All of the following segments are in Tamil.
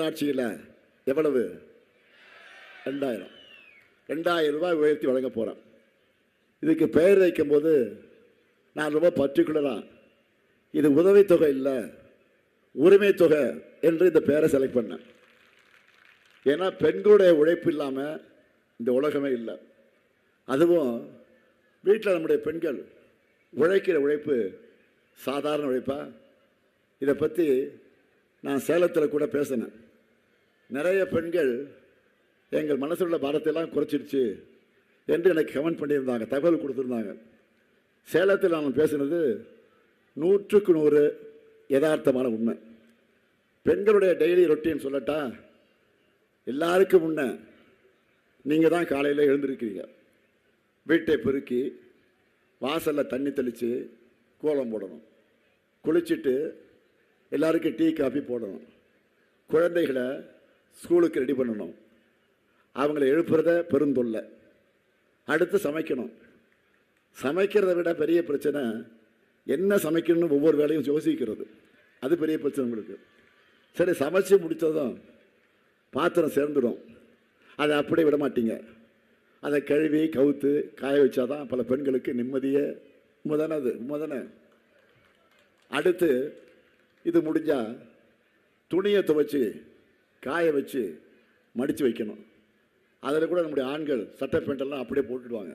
ஆட்சியில் எவ்வளவு? 2000 ரூபாய் உயர்த்தி வழங்க போகிறேன். இதுக்கு பெயர் வைக்கும்போது நான் ரொம்ப பர்டிகுலராக இது உதவித்தொகை இல்லை, உரிமை தொகை என்று இந்த பெயரை செலக்ட் பண்ணேன். ஏன்னா பெண்களுடைய உழைப்பு இல்லாமல் இந்த உலகமே இல்லை. அதுவும் வீட்டில் நம்முடைய பெண்கள் உழைக்கிற உழைப்பு சாதாரண உழைப்பா? இதை பற்றி நான் சேலத்தில் கூட பேசினேன். நிறைய பெண்கள் எங்கள் மனசில் உள்ள பாரத்தையெல்லாம் குறைச்சிருச்சு என்று எனக்கு கமெண்ட் பண்ணியிருந்தாங்க, தகவல் கொடுத்துருந்தாங்க. சேலத்தில் நான் பேசினது 100க்கு 100 யதார்த்தமான உண்மை. பெண்களுடைய டெய்லி ரொட்டீன் சொல்லட்டா, எல்லாருக்கும் முன்ன நீங்கள் தான் காலையில் எழுந்திருக்கிறீங்க. வீட்டை பெருக்கி வாசலில் தண்ணி தெளித்து கோலம் போடணும், குளிச்சுட்டு எல்லாருக்கும் டீ காஃபி போடணும், குழந்தைகளை ஸ்கூலுக்கு ரெடி பண்ணணும், அவங்கள எழுப்புறத பெருந்தொல்லை. அடுத்து சமைக்கணும். சமைக்கிறத விட பெரிய பிரச்சனை என்ன சமைக்கணும்னு ஒவ்வொரு வேலையும் யோசிக்கிறது. அது பெரிய பிரச்சனை உங்களுக்கு. சரி, சமைச்சு முடித்ததும் பாத்திரம் சேர்ந்துடும், அதை அப்படியே விட மாட்டீங்க. அதை கழுவி கவுத்து காய வச்சாதான் பல பெண்களுக்கு நிம்மதியே. முதன அடுத்து இது முடிஞ்சால் துணியை துவைச்சி காய வச்சு மடித்து வைக்கணும். அதில் கூட நம்முடைய ஆண்கள் சட்டை பேண்டெல்லாம் அப்படியே போட்டுடுவாங்க.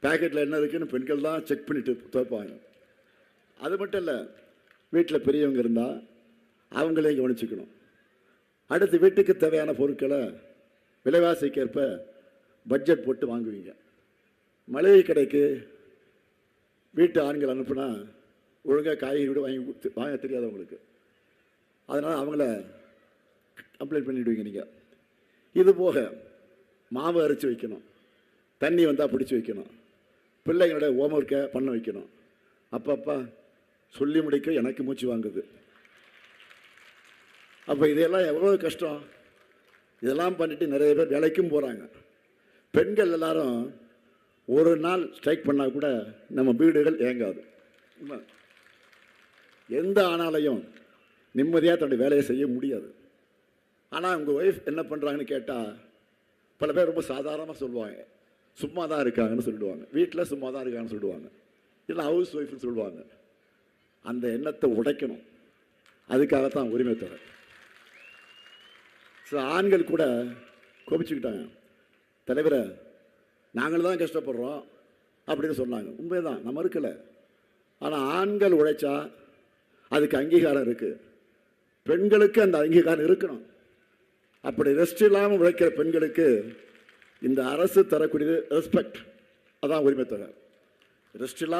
பேக்கெட்டில் என்ன இருக்குன்னு பெண்கள் தான் செக் பண்ணிட்டு துவைப்பாங்க. அது மட்டும் இல்லை, வீட்டில் பெரியவங்க இருந்தால் அவங்களையும் கவனிச்சுக்கணும். அடுத்து வீட்டுக்கு தேவையான பொருட்களை விலைவாசிக்கேற்ப பட்ஜெட் போட்டு வாங்குவீங்க. மளிகை கடைக்கு வீட்டு ஆண்கள் அனுப்புனா ஒழுங்காக காய்கறி கூட வாங்க தெரியாது அவங்களுக்கு. அதனால் அவங்கள கம்ப்ளைண்ட் பண்ணிவிடுவீங்க நீங்கள். இது போக மாவு அரைச்சி வைக்கணும், தண்ணி வந்தால் பிடிச்சி வைக்கணும், பிள்ளைங்களோட ஹோம்ஒர்க்கை பண்ண வைக்கணும். அப்பப்பா சொல்லி முடிக்க எனக்கு மூச்சு வாங்குது. அப்போ இதெல்லாம் எவ்வளோ கஷ்டம். இதெல்லாம் பண்ணிவிட்டு நிறைய பேர் வேலைக்கும் போகிறாங்க. பெண்கள் எல்லாரும் ஒரு நாள் ஸ்ட்ரைக் பண்ணால் கூட நம்ம வீடுகள் இயங்காது. எந்த ஆணாலையும் நிம்மதியாக தன்னுடைய வேலையை செய்ய முடியாது. ஆனால் உங்கள் ஒய்ஃப் என்ன பண்ணுறாங்கன்னு கேட்டால் பல பேர் ரொம்ப சாதாரணமாக சொல்லுவாங்க, சும்மா தான் இருக்காங்கன்னு சொல்லிடுவாங்க, வீட்டில் சும்மா தான் இருக்காங்கன்னு சொல்லிடுவாங்க, இல்லை ஹவுஸ் ஒய்ஃப்னு சொல்லுவாங்க. அந்த எண்ணத்தை உடைக்கணும். அதுக்காகத்தான் உரிமை தொகை. சில ஆண்கள் கூட கோபிச்சுக்கிட்டாங்க, தலைவரை நாங்கள் தான் கஷ்டப்படுறோம் அப்படின்னு சொன்னாங்க. உண்மைதான், நம்ம இருக்கலை. ஆனால் ஆண்கள் உழைச்சா அதுக்கு அங்கீகாரம் இருக்குது. பெண்களுக்கு அந்த அங்கீகாரம் இருக்கணும். அப்படி ரெஸ்ட் இல்லாமல் உழைக்கிற பெண்களுக்கு இந்த அரசு தரக்கூடியது ரெஸ்பெக்ட். அதான் உரிமை தொகை. ரெஸ்ட் இல்லாமல்